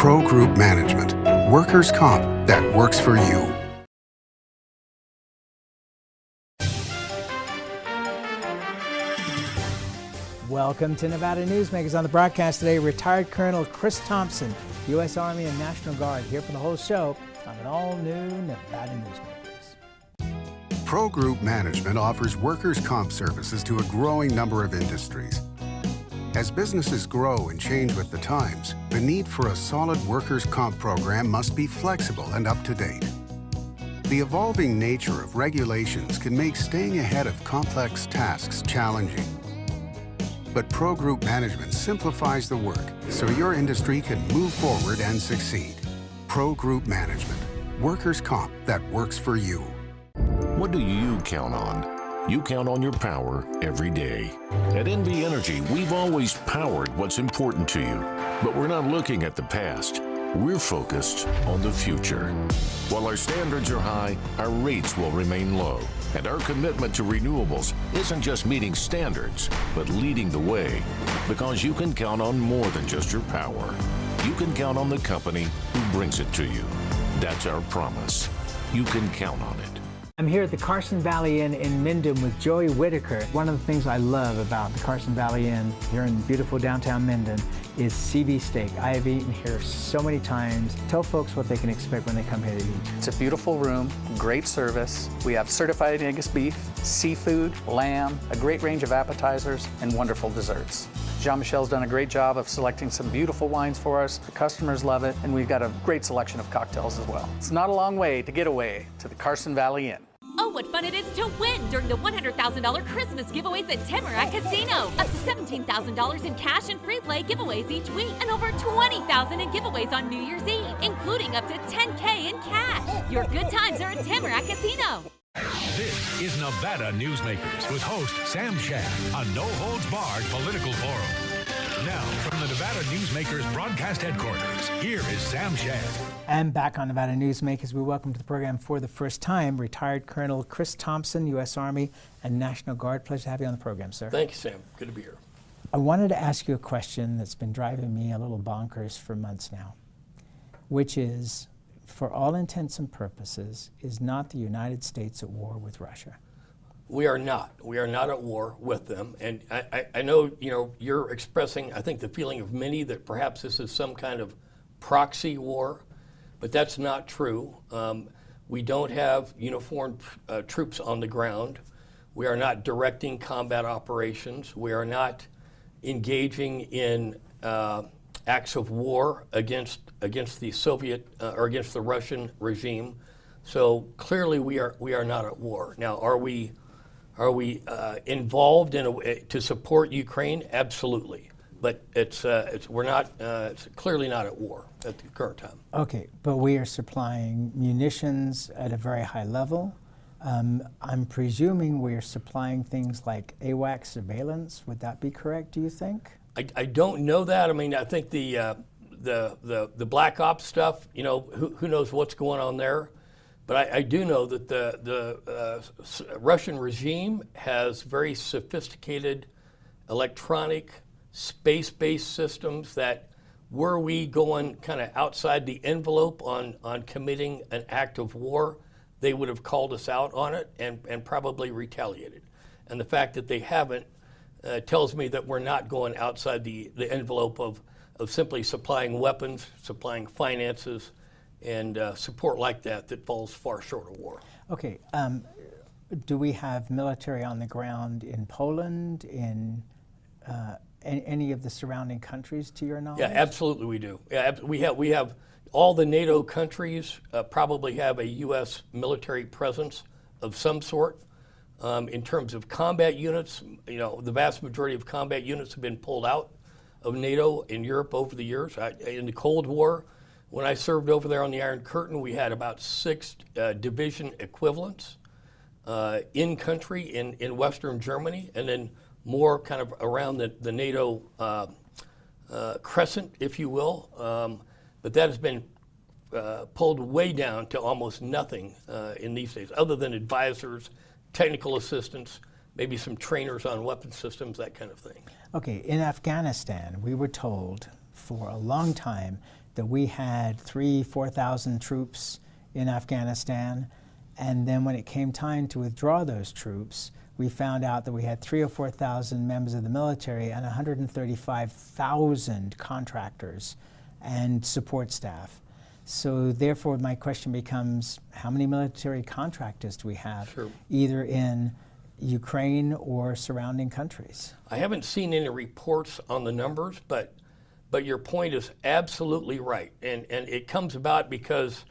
Pro Group Management, workers' comp that works for you. Welcome to Nevada Newsmakers. On the broadcast today, retired Colonel Kris Thompson, U.S. Army and National Guard, here for the whole show on an all-new Nevada Newsmakers. Pro Group Management offers workers' comp services to a growing number of industries. As businesses grow and change with the times, the need for a solid workers' comp program must be flexible and up-to-date. The evolving nature of regulations can make staying ahead of complex tasks challenging. But Pro Group Management simplifies the work so your industry can move forward and succeed. Pro Group Management, workers' comp that works for you. What do you count on? You count on your power every day. At NV Energy, we've always powered what's important to you, but we're not looking at the past. We're focused on the future. While our standards are high, our rates will remain low. And our commitment to renewables isn't just meeting standards, but leading the way. Because you can count on more than just your power. You can count on the company who brings it to you. That's our promise. You can count on it. I'm here at the Carson Valley Inn in Minden with Joey Whitaker. One of the things I love about the Carson Valley Inn here in beautiful downtown Minden is CV steak. I have eaten here so many times. Tell folks what they can expect when they come here to eat. It's a beautiful room, great service. We have certified Angus beef, seafood, lamb, a great range of appetizers, and wonderful desserts. Jean-Michel's done a great job of selecting some beautiful wines for us. The customers love it, and we've got a great selection of cocktails as well. It's not a long way to get away to the Carson Valley Inn. Oh, what fun it is to win during the $100,000 Christmas giveaways at Tamarack Casino. Up to $17,000 in cash and free play giveaways each week, and over $20,000 in giveaways on New Year's Eve, including up to $10K in cash. Your good times are at Tamarack Casino. This is Nevada Newsmakers with host Sam Shad, a no-holds-barred political forum. Now, from the Nevada Newsmakers broadcast headquarters, here is Sam Shad. And back on Nevada Newsmakers, we welcome to the program for the first time retired Colonel Kris Thompson, U.S. Army and National Guard. Pleasure to have you on the program, sir. Thank you, Sam. Good to be here. I wanted to ask you a question that's been driving me a little bonkers for months now, which is, for all intents and purposes, is not the United States at war with Russia? We are not. We are not at war with them. And I know, you're expressing, I think, the feeling of many that perhaps this is some kind of proxy war, but that's not true. We don't have uniformed troops on the ground. We are not directing combat operations. We are not engaging in acts of war against the Soviet or against the Russian regime. So clearly we are not at war. Now, are we involved in to support Ukraine? Absolutely, but we're not. It's clearly not at war at the current time. Okay, but we are supplying munitions at a very high level. I'm presuming we are supplying things like AWACS surveillance. Would that be correct? Do you think? I don't know that. I mean, I think the Black Ops stuff. Who knows what's going on there. But I do know that the Russian regime has very sophisticated electronic space-based systems that, were we going kind of outside the envelope on committing an act of war, they would have called us out on it and probably retaliated. And the fact that they haven't tells me that we're not going outside the envelope of simply supplying weapons, supplying finances, and support like that falls far short of war. Okay, do we have military on the ground in Poland, in any of the surrounding countries, to your knowledge? Yeah, absolutely we do. Yeah, we have all the NATO countries probably have a U.S. military presence of some sort. In terms of combat units, the vast majority of combat units have been pulled out of NATO in Europe over the years. In the Cold War, when I served over there on the Iron Curtain, we had about 6 division equivalents in country in Western Germany, and then more kind of around the NATO crescent, if you will. But that has been pulled way down to almost nothing in these days, other than advisors, technical assistants, maybe some trainers on weapon systems, that kind of thing. Okay, in Afghanistan, we were told for a long time that we had 4,000 troops in Afghanistan, and then when it came time to withdraw those troops, we found out that we had 3,000 or 4,000 members of the military and 135,000 contractors and support staff. So therefore, my question becomes, how many military contractors do we have, either in Ukraine or surrounding countries? I haven't seen any reports on the numbers, but your point is absolutely right. And it comes about because,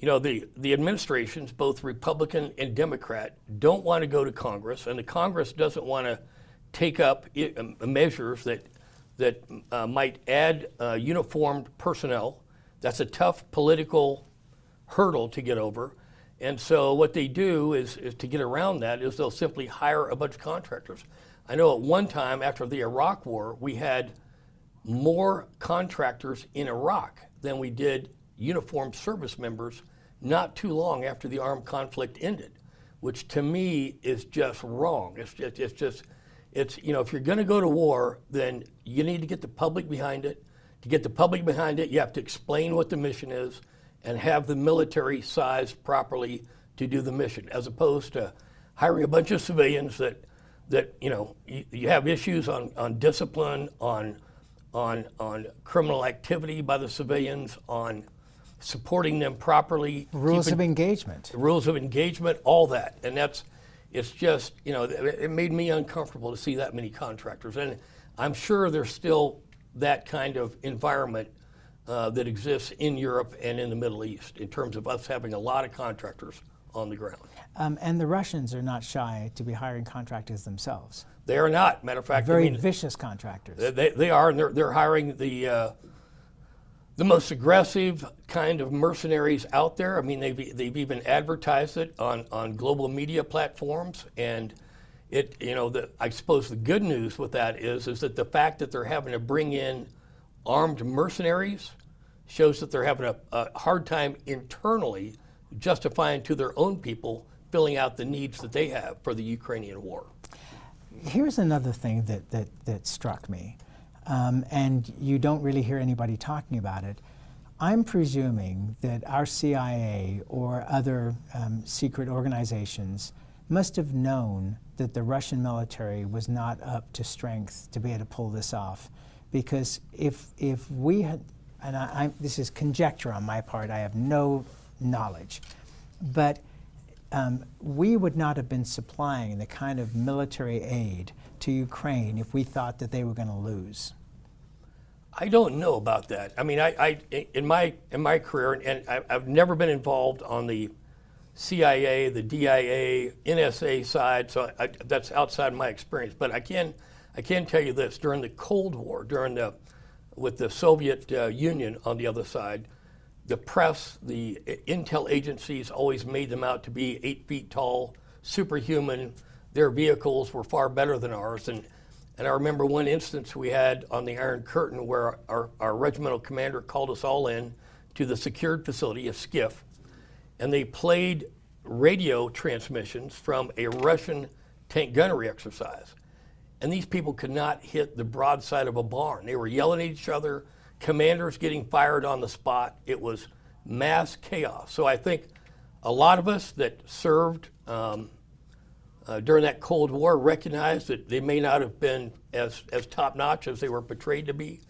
you know, the administrations, both Republican and Democrat, don't want to go to Congress, and the Congress doesn't want to take up measures that might add uniformed personnel. That's a tough political hurdle to get over. And so what they do is to get around that is they'll simply hire a bunch of contractors. I know at one time after the Iraq War, we had more contractors in Iraq than we did uniformed service members not too long after the armed conflict ended, which to me is just wrong. It's you know, if you're going to go to war, then you need to get the public behind it. To get the public behind it, you have to explain what the mission is and have the military sized properly to do the mission, as opposed to hiring a bunch of civilians that you know, you have issues on discipline, on criminal activity by the civilians, on supporting them properly. Rules of engagement. Rules of engagement, all that. And it's just, you know, it made me uncomfortable to see that many contractors. And I'm sure there's still that kind of environment that exists in Europe and in the Middle East in terms of us having a lot of contractors on the ground. And the Russians are not shy to be hiring contractors themselves. They are not. Matter of fact, very vicious contractors. They are, and they're hiring the most aggressive kind of mercenaries out there. I mean, they've even advertised it on global media platforms, and it, you know, I suppose the good news with that is that the fact that they're having to bring in armed mercenaries shows that they're having a hard time internally justifying to their own people filling out the needs that they have for the Ukrainian war. Here's another thing that struck me, and you don't really hear anybody talking about it. I'm presuming that our CIA or other secret organizations must have known that the Russian military was not up to strength to be able to pull this off. Because if we had, and this is conjecture on my part, I have no knowledge, but we would not have been supplying the kind of military aid to Ukraine if we thought that they were going to lose. I don't know about that. I mean, in my career, and I've never been involved on the CIA, the DIA, NSA side, so that's outside my experience. But I can tell you this: during the Cold War, with the Soviet Union on the other side, the press, the intel agencies always made them out to be 8 feet tall, superhuman. Their vehicles were far better than ours. And I remember one instance we had on the Iron Curtain where our regimental commander called us all in to the secured facility, a SCIF, and they played radio transmissions from a Russian tank gunnery exercise. And these people could not hit the broadside of a barn. They were yelling at each other, commanders getting fired on the spot. It was mass chaos. So I think a lot of us that served during that Cold War recognized that they may not have been as top-notch as they were portrayed to be.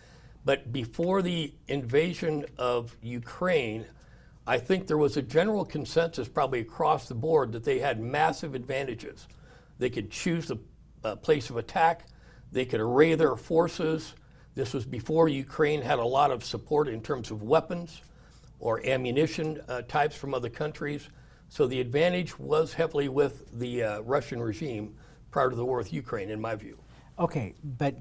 But before the invasion of Ukraine, I think there was a general consensus probably across the board that they had massive advantages. They could choose the place of attack. They could array their forces. This was before Ukraine had a lot of support in terms of weapons or ammunition types from other countries. So the advantage was heavily with the Russian regime prior to the war with Ukraine, in my view. Okay, but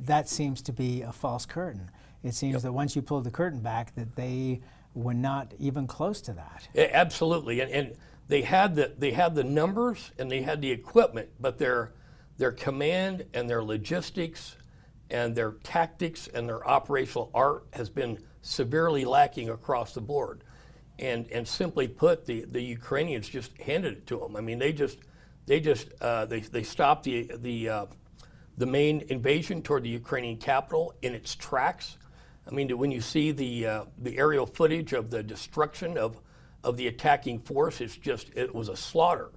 that seems to be a false curtain. It seems that once you pull the curtain back, that they were not even close to that. Yeah, absolutely, and they had the numbers and they had the equipment, but their command and their logistics and their tactics and their operational art has been severely lacking across the board. And simply put, the Ukrainians just handed it to them. I mean, they stopped the main invasion toward the Ukrainian capital in its tracks. I mean, when you see the aerial footage of the destruction of the attacking force, it was a slaughter.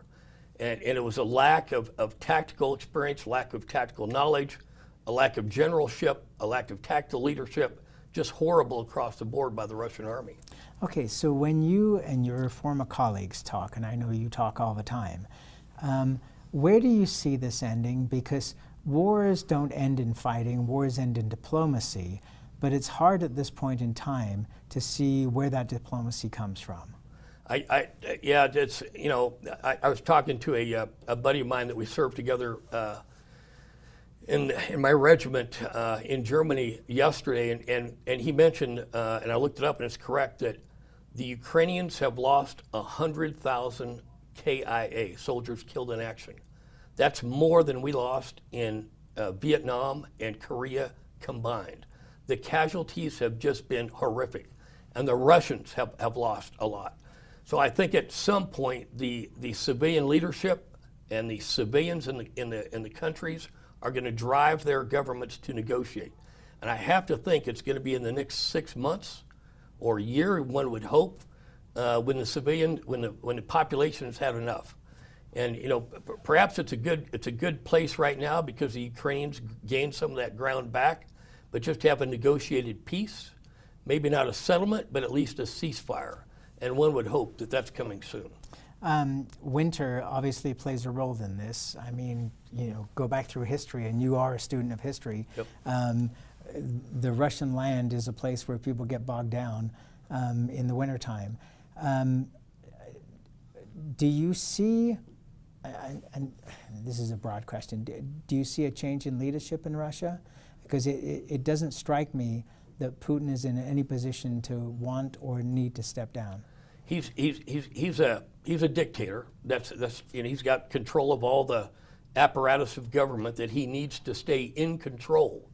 And it was a lack of tactical experience, lack of tactical knowledge, a lack of generalship, a lack of tactical leadership, just horrible across the board by the Russian army. Okay, so when you and your former colleagues talk, and I know you talk all the time, where do you see this ending? Because wars don't end in fighting, wars end in diplomacy, but it's hard at this point in time to see where that diplomacy comes from. Yeah, it's, you know, I was talking to a buddy of mine that we served together in my regiment in Germany yesterday, and he mentioned, and I looked it up and it's correct, that the Ukrainians have lost 100,000 KIA, soldiers killed in action. That's more than we lost in Vietnam and Korea combined. The casualties have just been horrific, and the Russians have lost a lot. So I think at some point the civilian leadership and the civilians in the countries are going to drive their governments to negotiate. And I have to think it's going to be in the next 6 months or a year, one would hope, when the population has had enough. And you know, perhaps it's a good place right now because the Ukrainians gained some of that ground back, but just to have a negotiated peace, maybe not a settlement, but at least a ceasefire. And one would hope that that's coming soon. Winter obviously plays a role in this. I mean, you know, go back through history, and you are a student of history. Yep. The Russian land is a place where people get bogged down in the wintertime. Do you see, and this is a broad question, do you see a change in leadership in Russia? Because it doesn't strike me that Putin is in any position to want or need to step down. He's a dictator. That's you know, he's got control of all the apparatus of government that he needs to stay in control.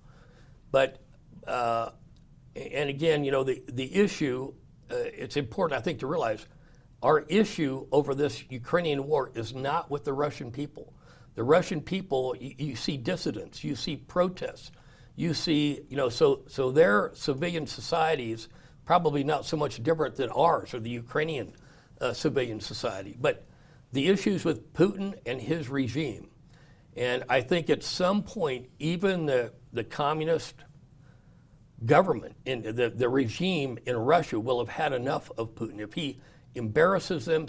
But and again, you know, the issue, it's important, I think, to realize our issue over this Ukrainian war is not with the Russian people. The Russian people, you see dissidents, you see protests, you see, you know, so their civilian societies probably not so much different than ours or the Ukrainian civilian society. But the issues with Putin and his regime, and I think at some point even the communist government, in the regime in Russia will have had enough of Putin. If he embarrasses them,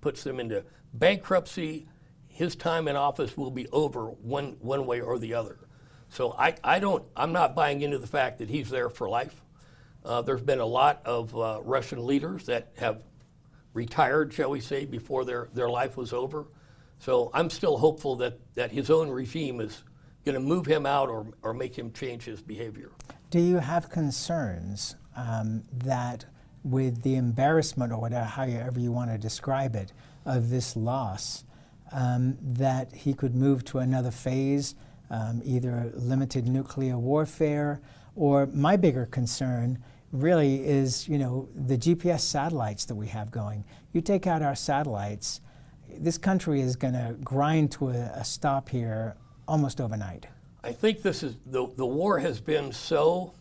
puts them into bankruptcy, his time in office will be over one way or the other. So I'm not buying into the fact that he's there for life. There's been a lot of Russian leaders that have retired, shall we say, before their life was over. So I'm still hopeful that his own regime is going to move him out or make him change his behavior. Do you have concerns that with the embarrassment, or whatever, however you want to describe it, of this loss, that he could move to another phase, either limited nuclear warfare, or my bigger concern really is, you know, the GPS satellites that we have going. You take out our satellites, this country is going to grind to a stop here almost overnight. I think this is the war has been so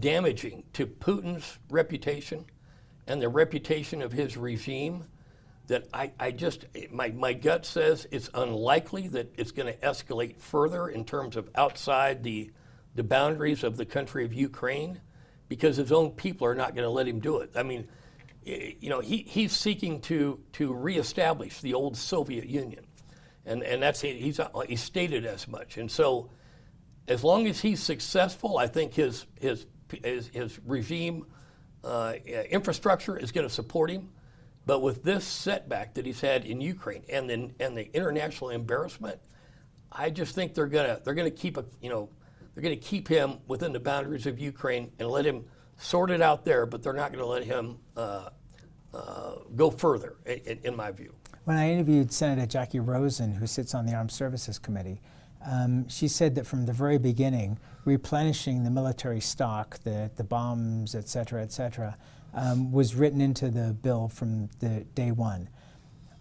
damaging to Putin's reputation and the reputation of his regime that my gut says it's unlikely that it's going to escalate further in terms of outside the boundaries of the country of Ukraine, because his own people are not going to let him do it. I mean, you know, he's seeking to reestablish the old Soviet Union, and that's he's stated as much. And so, as long as he's successful, I think his regime infrastructure is going to support him. But with this setback that he's had in Ukraine and the international embarrassment, I just think they're gonna keep him within the boundaries of Ukraine and let him sort it out there. But they're not going to let him go further, in my view. When I interviewed Senator Jackie Rosen, who sits on the Armed Services Committee, she said that from the very beginning, replenishing the military stock, the bombs, et cetera, was written into the bill from the day one.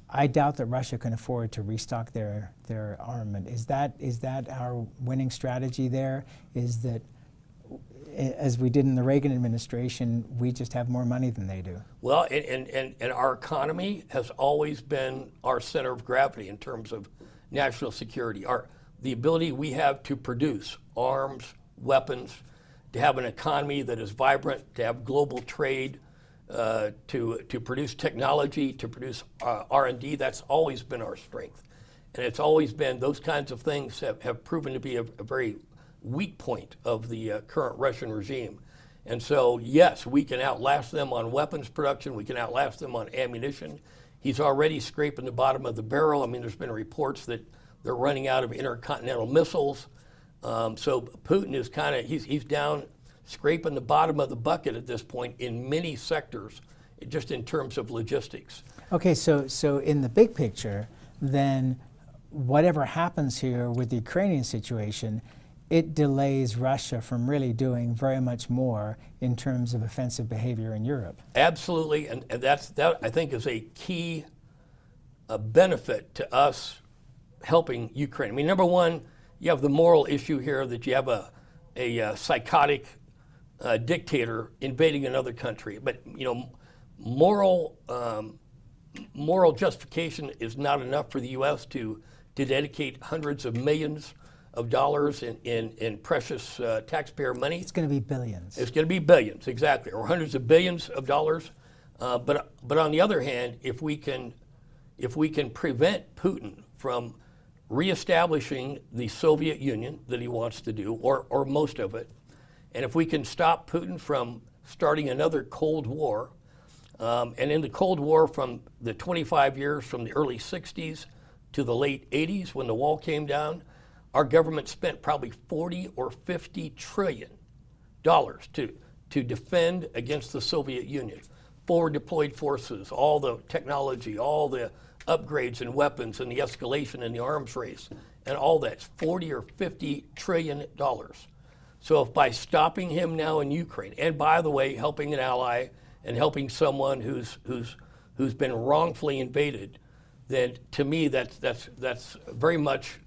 I doubt that Russia can afford to restock their armament. Is that our winning strategy there? Is that as we did in the Reagan administration, we just have more money than they do. Well, and our economy has always been our center of gravity in terms of national security. The ability we have to produce arms, weapons, to have an economy that is vibrant, to have global trade, to produce technology, to produce R&D, that's always been our strength. And it's always been, those kinds of things have proven to be a very weak point of the current Russian regime. And so, yes, we can outlast them on weapons production, we can outlast them on ammunition. He's already scraping the bottom of the barrel. I mean, there's been reports that they're running out of intercontinental missiles. So Putin is kind of, he's down scraping the bottom of the bucket at this point in many sectors, just in terms of logistics. Okay, so in the big picture, then whatever happens here with the Ukrainian situation, it delays Russia from really doing very much more in terms of offensive behavior in Europe. Absolutely, and that I think is a key benefit to us helping Ukraine. I mean, number one, you have the moral issue here that you have a psychotic dictator invading another country. But you know, moral justification is not enough for the U.S. to dedicate hundreds of millions of dollars in precious taxpayer money. It's going to be billions. It's going to be billions, exactly, or hundreds of billions of dollars. But on the other hand, if we can prevent Putin from reestablishing the Soviet Union that he wants to do, or most of it, and if we can stop Putin from starting another Cold War, and in the Cold War from the 25 years from the early 60s to the late 80s when the wall came down, our government spent probably 40 or 50 trillion dollars to defend against the Soviet Union. Forward deployed forces, all the technology, all the upgrades and weapons and the escalation in the arms race and all that's 40 or 50 trillion dollars. So if by stopping him now in Ukraine, and by the way, helping an ally and helping someone who's been wrongfully invaded, then to me that's very much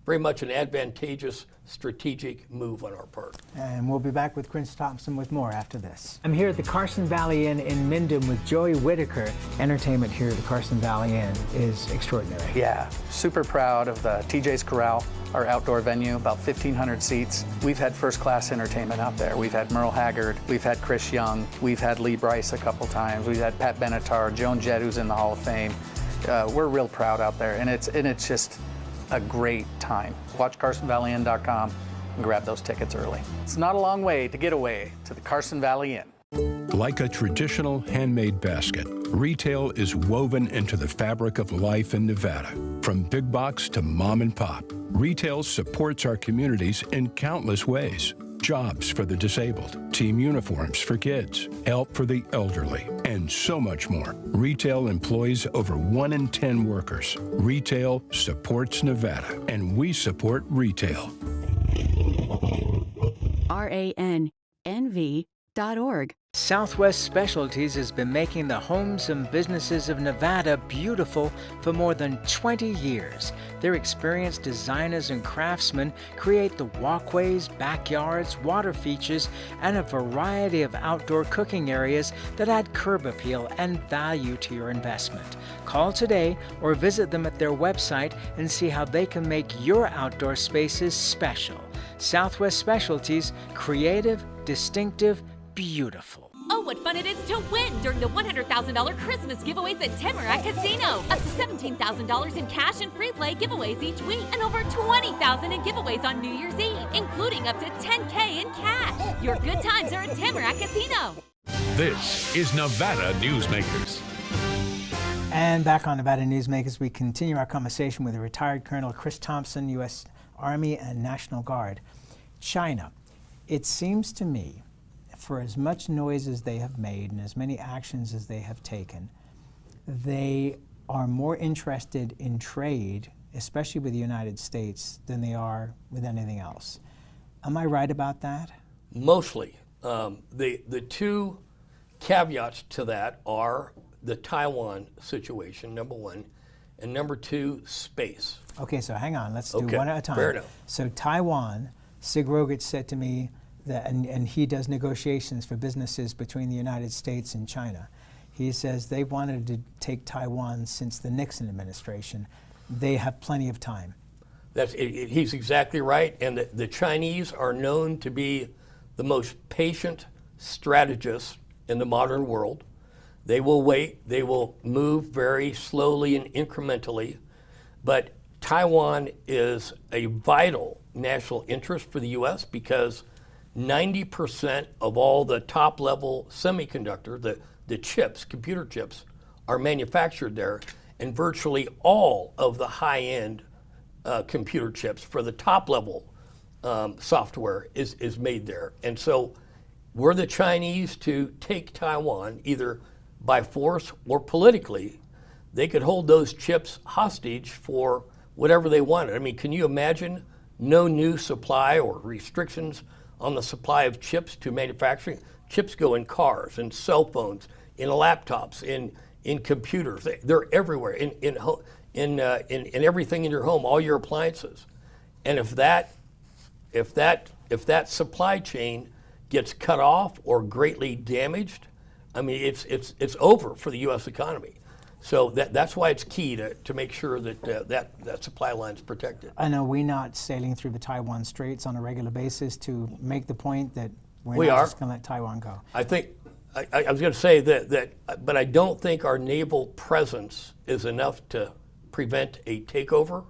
an advantageous strategic move on our part. And we'll be back with Kris Thompson with more after this. I'm here at the Carson Valley Inn in Minden with Joey Whitaker. Entertainment here at the Carson Valley Inn is extraordinary. Yeah, super proud of the TJ's Corral, our outdoor venue, about 1,500 seats. We've had first-class entertainment out there. We've had Merle Haggard, we've had Chris Young, we've had Lee Brice a couple times, we've had Pat Benatar, Joan Jett, who's in the Hall of Fame. We're real proud out there, and it's just a great time. Watch CarsonValleyInn.com and grab those tickets early. It's not a long way to get away to the Carson Valley Inn. Like a traditional handmade basket, retail is woven into the fabric of life in Nevada. From big box to mom and pop, retail supports our communities in countless ways. Jobs for the disabled, team uniforms for kids, help for the elderly, and so much more. Retail employs over 1 in 10 workers. Retail supports Nevada, and we support retail. RANNV.org. Southwest Specialties has been making the homes and businesses of Nevada beautiful for more than 20 years. Their experienced designers and craftsmen create the walkways, backyards, water features, and a variety of outdoor cooking areas that add curb appeal and value to your investment. Call today or visit them at their website and see how they can make your outdoor spaces special. Southwest Specialties, creative, distinctive, beautiful. Oh, what fun it is to win during the $100,000 Christmas giveaways at Tamarack Casino. Up to $17,000 in cash and free play giveaways each week, and over $20,000 in giveaways on New Year's Eve, including up to $10K in cash. Your good times are at Tamarack Casino. This is Nevada Newsmakers. And back on Nevada Newsmakers, we continue our conversation with retired Colonel Kris Thompson, U.S. Army and National Guard. China, it seems to me, for as much noise as they have made and as many actions as they have taken, they are more interested in trade, especially with the United States, than they are with anything else. Am I right about that? Mostly. The two caveats to that are the Taiwan situation, number one, and number two, space. Okay, so hang on, let's do one at a time. Fair enough. So Taiwan, Sig Rogich said to me and he does negotiations for businesses between the United States and China. He says they wanted to take Taiwan since the Nixon administration. They have plenty of time. He's exactly right, and the Chinese are known to be the most patient strategists in the modern world. They will wait, they will move very slowly and incrementally, but Taiwan is a vital national interest for the U.S. because 90% of all the top-level semiconductor, the chips, computer chips, are manufactured there, and virtually all of the high-end computer chips for the top-level software is made there. And so were the Chinese to take Taiwan, either by force or politically, they could hold those chips hostage for whatever they wanted. I mean, can you imagine no new supply or restrictions on the supply of chips to manufacturing? Chips go in cars, in cell phones, in laptops, in computers. They're everywhere, in everything in your home, all your appliances. And if that supply chain gets cut off or greatly damaged, I mean, it's over for the U.S. economy. So that's why it's key to make sure that that supply line is protected. And are we not sailing through the Taiwan Straits on a regular basis to make the point that we not are just going to let Taiwan go? I think I was going to say that, but I don't think our naval presence is enough to prevent a takeover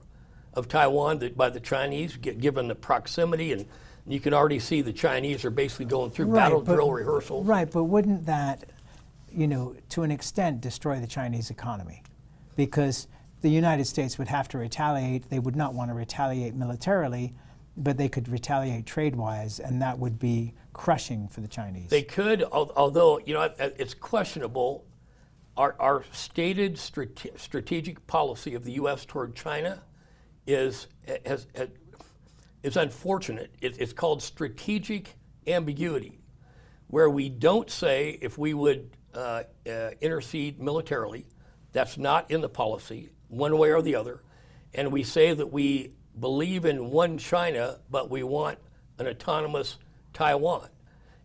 of Taiwan by the Chinese, given the proximity, and you can already see the Chinese are basically going through drill rehearsal. Right, but wouldn't that, to an extent, destroy the Chinese economy? Because the United States would have to retaliate. They would not want to retaliate militarily, but they could retaliate trade-wise, and that would be crushing for the Chinese. They could, although it's questionable. Our stated strategic policy of the U.S. toward China is unfortunate. It's called strategic ambiguity, where we don't say if we would intercede militarily. That's not in the policy, one way or the other. And we say that we believe in one China, but we want an autonomous Taiwan.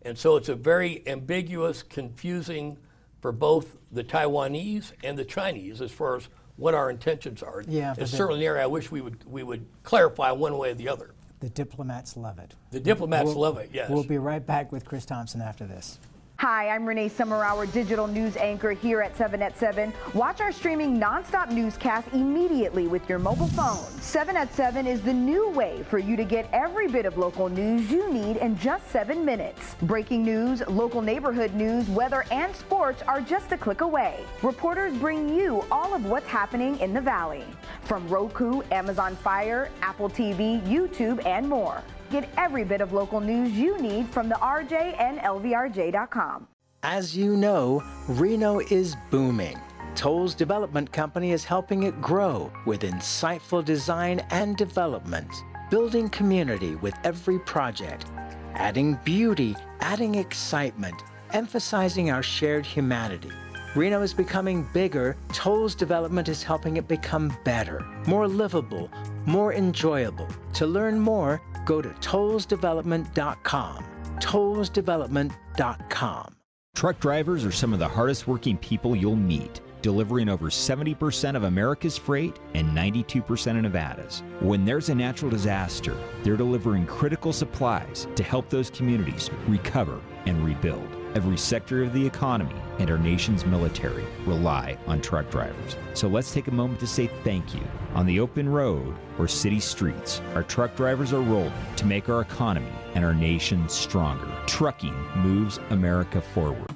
And so it's a very ambiguous, confusing for both the Taiwanese and the Chinese as far as what our intentions are. Yeah, it's certainly an area I wish we would clarify one way or the other. The diplomats love it. The diplomats love it, yes. We'll be right back with Kris Thompson after this. Hi, I'm Renee Summerauer, digital news anchor here at 7 at 7. Watch our streaming nonstop newscast immediately with your mobile phone. 7 at 7 is the new way for you to get every bit of local news you need in just 7 minutes. Breaking news, local neighborhood news, weather, and sports are just a click away. Reporters bring you all of what's happening in the Valley. From Roku, Amazon Fire, Apple TV, YouTube, and more. Get every bit of local news you need from the RJ and LVRJ.com. As you know, Reno is booming. Toll's development company is helping it grow with insightful design and development, building community with every project, adding beauty, adding excitement, emphasizing our shared humanity. Reno is becoming bigger. Toll's development is helping it become better, more livable, more enjoyable. To learn more, go to tollsdevelopment.com. tollsdevelopment.com. Truck drivers are some of the hardest working people you'll meet, delivering over 70% of America's freight and 92% of Nevada's. When there's a natural disaster, they're delivering critical supplies to help those communities recover and rebuild. Every sector of the economy and our nation's military rely on truck drivers. So let's take a moment to say thank you. On the open road or city streets, our truck drivers are rolling to make our economy and our nation stronger. Trucking moves America forward.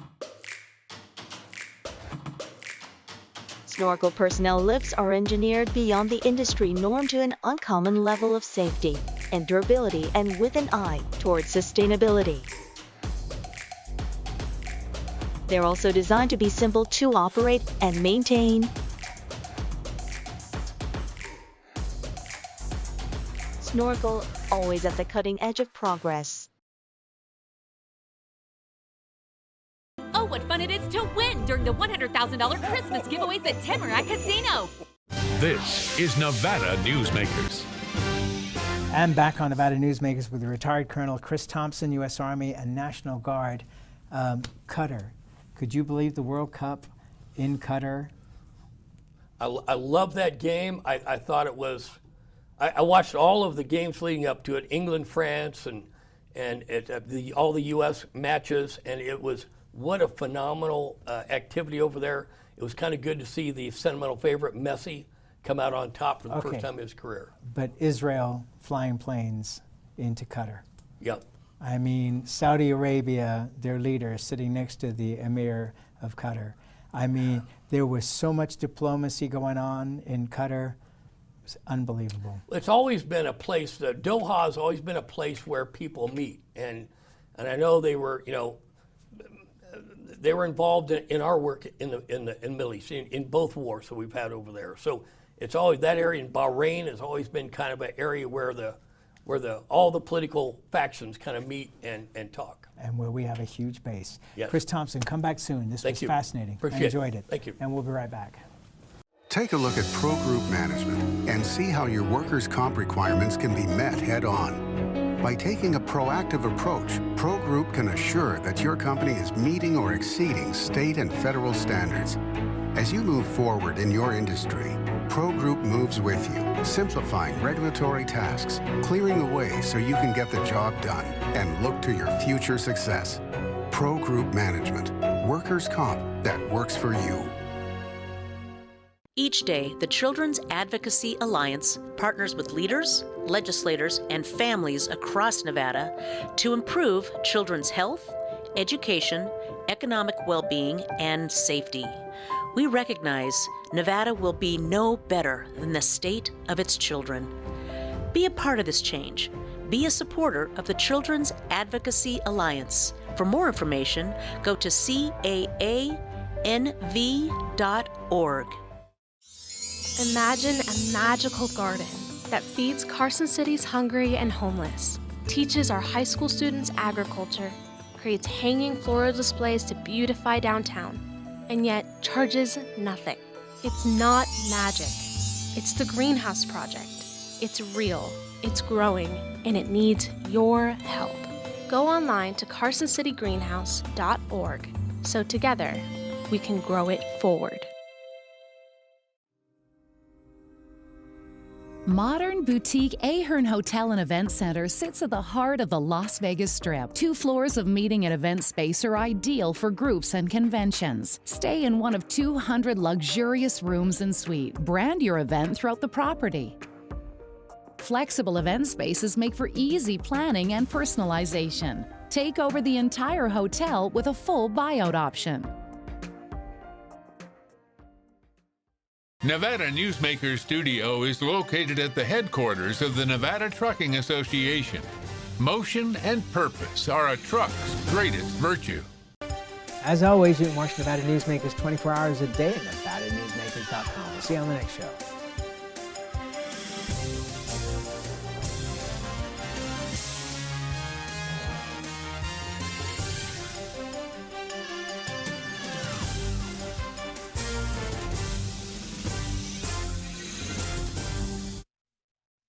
Snorkel personnel lifts are engineered beyond the industry norm to an uncommon level of safety and durability, and with an eye towards sustainability. They're also designed to be simple to operate and maintain. Snorkel, always at the cutting edge of progress. Oh, what fun it is to win during the $100,000 Christmas giveaways at Tamarack Casino. This is Nevada Newsmakers. And back on Nevada Newsmakers with the retired Colonel Kris Thompson, U.S. Army and National Guard. Qatar. Could you believe the World Cup in Qatar? I love that game. I thought it was. I watched all of the games leading up to it, England, France, and all the U.S. matches, and it was what a phenomenal activity over there. It was kind of good to see the sentimental favorite Messi come out on top for the first time in his career. But Israel flying planes into Qatar. Yep. I mean, Saudi Arabia, their leader, sitting next to the Emir of Qatar. I mean, there was so much diplomacy going on in Qatar. It was unbelievable. It's always been a place, Doha has always been a place where people meet. And I know they were, they were involved in our work in the Middle East, in both wars that we've had over there. So it's always, that area in Bahrain has always been kind of an area where all the political factions kind of meet and talk. And where we have a huge base. Yes. Kris Thompson, come back soon. This was fascinating. I enjoyed it. Thank you. And we'll be right back. Take a look at Pro Group Management and see how your workers' comp requirements can be met head-on. By taking a proactive approach, Pro Group can assure that your company is meeting or exceeding state and federal standards. As you move forward in your industry, Pro Group moves with you, simplifying regulatory tasks, clearing the way so you can get the job done and look to your future success. Pro Group Management, workers' comp that works for you. Each day, the Children's Advocacy Alliance partners with leaders, legislators, and families across Nevada to improve children's health, education, economic well-being, and safety. We recognize Nevada will be no better than the state of its children. Be a part of this change. Be a supporter of the Children's Advocacy Alliance. For more information, go to caanv.org. Imagine a magical garden that feeds Carson City's hungry and homeless, teaches our high school students agriculture, creates hanging floral displays to beautify downtown, and yet charges nothing. It's not magic. It's the Greenhouse Project. It's real, it's growing, and it needs your help. Go online to carsоncitygreenhouse.org so together we can grow it forward. Modern boutique Ahern Hotel and Event Center sits at the heart of the Las Vegas Strip. 2 floors of meeting and event space are ideal for groups and conventions. Stay in one of 200 luxurious rooms and suites. Brand your event throughout the property. Flexible event spaces make for easy planning and personalization. Take over the entire hotel with a full buyout option. Nevada Newsmakers Studio is located at the headquarters of the Nevada Trucking Association. Motion and purpose are a truck's greatest virtue. As always, you can watch Nevada Newsmakers 24 hours a day at NevadaNewsmakers.com. We'll see you on the next show.